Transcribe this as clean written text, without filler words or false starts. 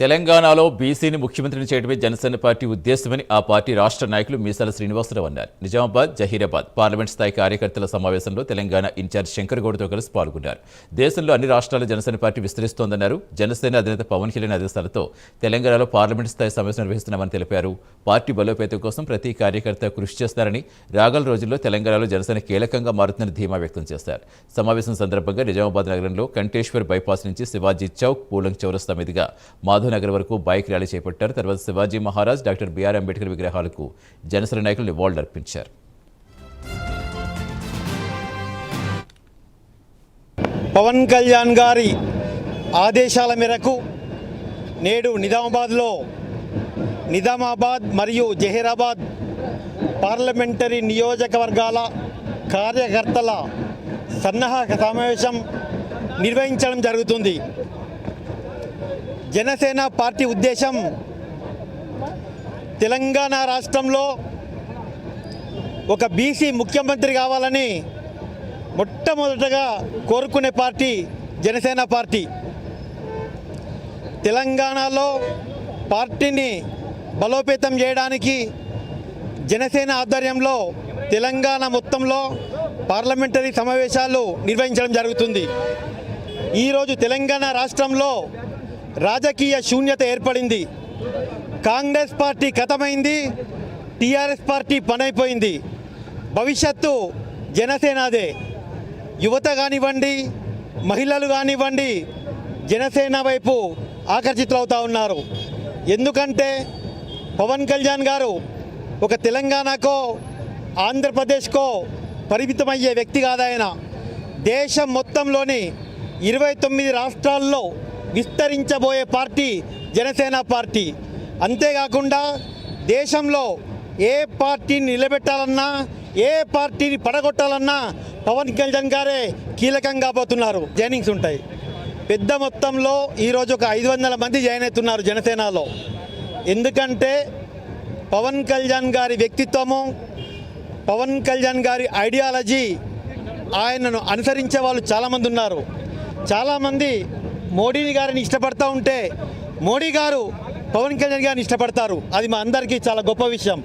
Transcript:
తెలంగాణలో బీసీని ముఖ్యమంత్రిని చేయడమే జనసేన పార్టీ ఉద్దేశమని ఆ పార్టీ రాష్ట్ర నాయకులు మీసాల శ్రీనివాసరావు అన్నారు. నిజామాబాద్, జహీరాబాద్ పార్లమెంట్ స్థాయి కార్యకర్తల సమావేశంలో తెలంగాణ ఇన్ఛార్జ్ శంకర్ గౌడ్తో కలిసి పాల్గొన్నారు. దేశంలో అన్ని రాష్ట్రాల్లో జనసేన పార్టీ విస్తరిస్తోందన్నారు. జనసేన అధినేత పవన్ కళ్యాణ్ ఆదేశాలతో తెలంగాణలో పార్లమెంట్ స్థాయి సమావేశం నిర్వహిస్తున్నామని తెలిపారు. పార్టీ బలోపేతం కోసం ప్రతి కార్యకర్త కృషి చేస్తారని, రాగల రోజుల్లో తెలంగాణలో జనసేన కీలకంగా మారుతుందని ధీమా వ్యక్తం చేశారు. సమావేశం సందర్భంగా నిజామాబాద్ నగరంలో కంటేశ్వర్ బైపాస్ నుంచి శివాజీ చౌక్, పూలంగ్ చౌరస్తా మీదుగా మాధవనగర్ వరకు బైక్ ర్యాలీ చేపట్టారు. తర్వాత శివాజీ మహారాజ్, డాక్టర్ బిఆర్ అంబేద్కర్ విగ్రహాలకు జనసేన నాయకులు నివాళులర్పించారు. పవన్ కళ్యాణ్ గారి ఆదేశాల మేరకు నేడు నిజామాబాద్ మరియు జహీరాబాద్ పార్లమెంటరీ నియోజకవర్గాల కార్యకర్తల సన్నాహక సమావేశం నిర్వహించడం జరుగుతుంది. జనసేన పార్టీ ఉద్దేశం తెలంగాణ రాష్ట్రంలో ఒక బీసీ ముఖ్యమంత్రి కావాలని మొట్టమొదటగా కోరుకునే పార్టీ జనసేన పార్టీ. తెలంగాణలో పార్టీని బలోపేతం చేయడానికి జనసేన ఆధ్వర్యంలో తెలంగాణ మొత్తంలో పార్లమెంటరీ సమావేశాలు నిర్వహించడం జరుగుతుంది. ఈరోజు తెలంగాణ రాష్ట్రంలో రాజకీయ శూన్యత ఏర్పడింది. కాంగ్రెస్ పార్టీ ఖతమైంది, టీఆర్ఎస్ పార్టీ పనైపోయింది. భవిష్యత్తు జనసేనదే. యువత కానివ్వండి, మహిళలు కానివ్వండి, జనసేన వైపు ఆకర్షితులవుతూ ఉన్నారు. ఎందుకంటే పవన్ కళ్యాణ్ గారు ఒక తెలంగాణకో ఆంధ్రప్రదేశ్కో పరిమితమయ్యే వ్యక్తి కాదాయన. దేశం మొత్తంలోని 29 రాష్ట్రాల్లో విస్తరించబోయే పార్టీ జనసేన పార్టీ. అంతేకాకుండా దేశంలో ఏ పార్టీని నిలబెట్టాలన్నా, ఏ పార్టీని పడగొట్టాలన్నా పవన్ కళ్యాణ్ గారే కీలకంగా పోతున్నారు. జాయినింగ్స్ ఉంటాయి. పెద్ద మొత్తంలో ఈరోజు ఒక 500 మంది జాయిన్ అవుతున్నారు జనసేనలో. ఎందుకంటే పవన్ కళ్యాణ్ గారి వ్యక్తిత్వము, పవన్ కళ్యాణ్ గారి ఐడియాలజీ, ఆయనను అనుసరించే వాళ్ళు చాలామంది ఉన్నారు. చాలామంది మోడీ గారిని ఇష్టపడతా ఉంటే మోడీ గారు పవన్ కళ్యాణ్ గారిని ఇష్టపడతారు. అది మా అందరికీ చాలా గొప్ప విషయం.